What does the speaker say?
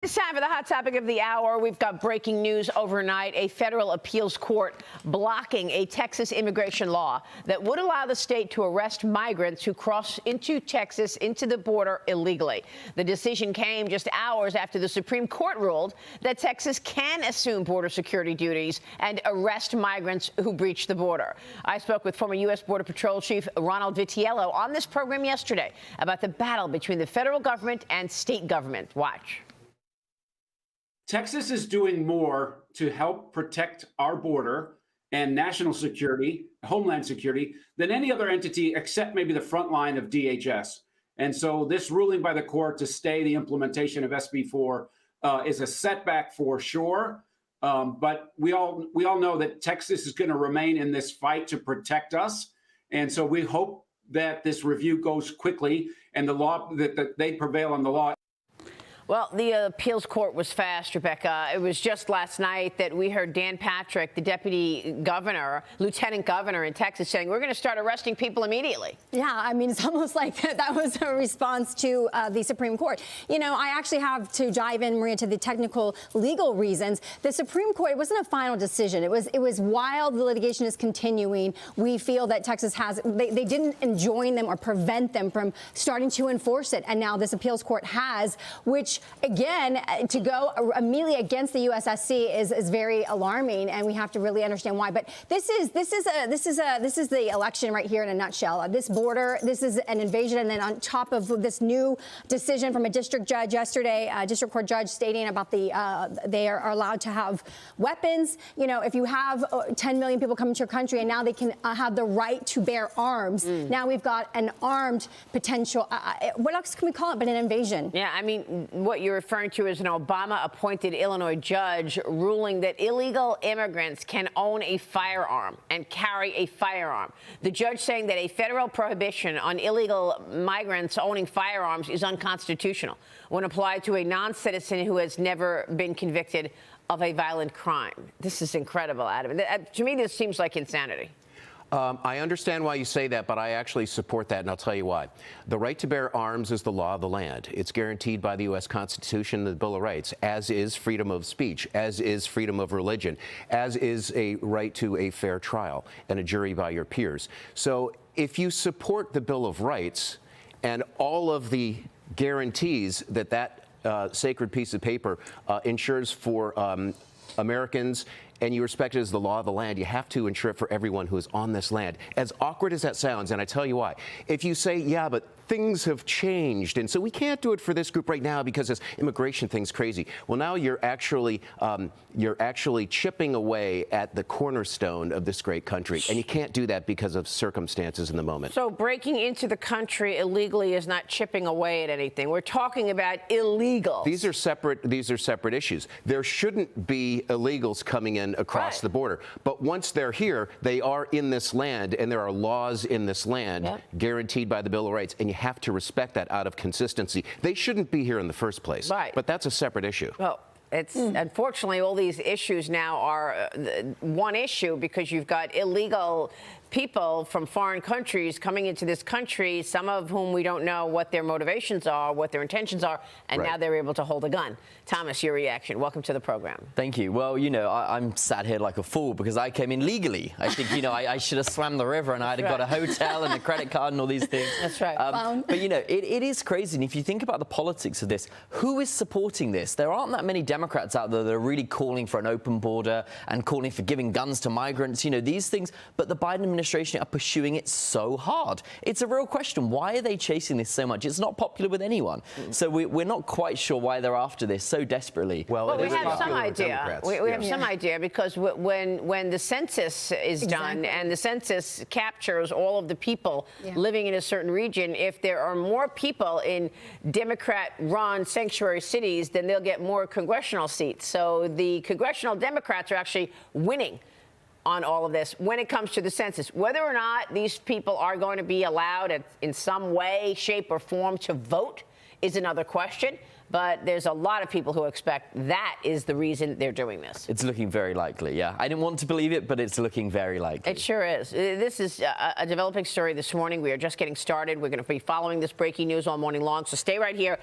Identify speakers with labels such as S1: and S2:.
S1: It's time for the hot topic of the hour. We've got breaking news overnight. A federal appeals court blocking a Texas immigration law that would allow the state to arrest migrants who cross into Texas, into the border illegally. The decision came just hours after the Supreme Court ruled that Texas can assume border security duties and arrest migrants who breach the border. I spoke with former U.S. Border Patrol Chief Ronald Vitiello on this program yesterday about the battle between the federal government and state government. Watch.
S2: Texas is doing more to help protect our border and national security, homeland security, than any other entity except maybe the front line of DHS. And so this ruling by the court to stay the implementation of SB 4 is a setback for sure. But we all know that Texas is going to remain in this fight to protect us. And so we hope that this review goes quickly and the law that they prevail on the law.
S1: Well, the appeals court was fast, Rebecca. It was just last night that we heard Dan Patrick, the deputy governor, lieutenant governor in Texas, saying we're going to start arresting people immediately.
S3: Yeah, I mean, it's almost like that was a response to the Supreme Court. You know, I actually have to dive in, Maria, to the technical legal reasons. The Supreme Court, it wasn't a final decision. It was while the litigation is continuing, we feel that Texas has, they didn't enjoin them or prevent them from starting to enforce it. And now this appeals court has, which again, to go immediately against the USSC is very alarming, and we have to really understand why. But this is the election right here in a nutshell. This border, this is an invasion, and then on top of this new decision from a district judge yesterday, a district court judge stating about they are allowed to have weapons. You know, if you have 10 million people coming to your country, and now they can have the right to bear arms. Now we've got an armed potential. What else can we call it but an invasion?
S1: Yeah, I mean, what you're referring to is an Obama-appointed Illinois judge ruling that illegal immigrants can own a firearm and carry a firearm. The judge saying that a federal prohibition on illegal migrants owning firearms is unconstitutional when applied to a non-citizen who has never been convicted of a violent crime. This is incredible, Adam. To me, this seems like insanity.
S4: I understand why you say that, but I actually support that, and I'll tell you why. The right to bear arms is the law of the land. It's guaranteed by the U.S. Constitution and the Bill of Rights, as is freedom of speech, as is freedom of religion, as is a right to a fair trial and a jury by your peers. So if you support the Bill of Rights and all of the guarantees that sacred piece of paper ensures for Americans, and you respect it as the law of the land, you have to ensure it for everyone who is on this land. As awkward as that sounds, and I tell you why. If you say, yeah, but things have changed, and so we can't do it for this group right now because this immigration thing's crazy. Well, now you're actually chipping away at the cornerstone of this great country, and you can't do that because of circumstances in the moment.
S1: So breaking into the country illegally is not chipping away at anything. We're talking about illegals.
S4: These are separate issues. There shouldn't be illegals coming in across the border. But once they're here, they are in this land, and there are laws in this land guaranteed by the Bill of Rights, and you have to respect that out of consistency. They shouldn't be here in the first place. Right. But that's a separate issue.
S1: Well, it's unfortunately all these issues now are one issue because you've got illegal people from foreign countries coming into this country, some of whom we don't know what their motivations are, what their intentions are, and now they're able to hold a gun. Thomas, your reaction. Welcome to the program.
S5: Thank you. Well, you know, I'm sat here like a fool because I came in legally. I think, you know, I should have swam the river and I'd have got a hotel and a credit card and all these things.
S1: That's right.
S5: But, you know, it is crazy. And if you think about the politics of this, who is supporting this? There aren't that many Democrats out there that are really calling for an open border and calling for giving guns to migrants, you know, these things. But the Biden administration are pursuing it so hard. It's a real question. Why are they chasing this so much? It's not popular with anyone. So we're not quite sure why they're after this so desperately.
S1: Well, we have some idea. We have some idea because when the census is done and the census captures all of the people living in a certain region, if there are more people in Democrat-run sanctuary cities, then they'll get more congressional seats. So the congressional Democrats are actually winning on all of this when it comes to the census. Whether or not these people are going to be allowed in some way, shape, or form to vote is another question. But there's a lot of people who expect that is the reason they're doing this.
S5: It's looking very likely, yeah. I didn't want to believe it, but it's looking very likely.
S1: It sure is. This is a developing story this morning. We are just getting started. We're going to be following this breaking news all morning long, so stay right here.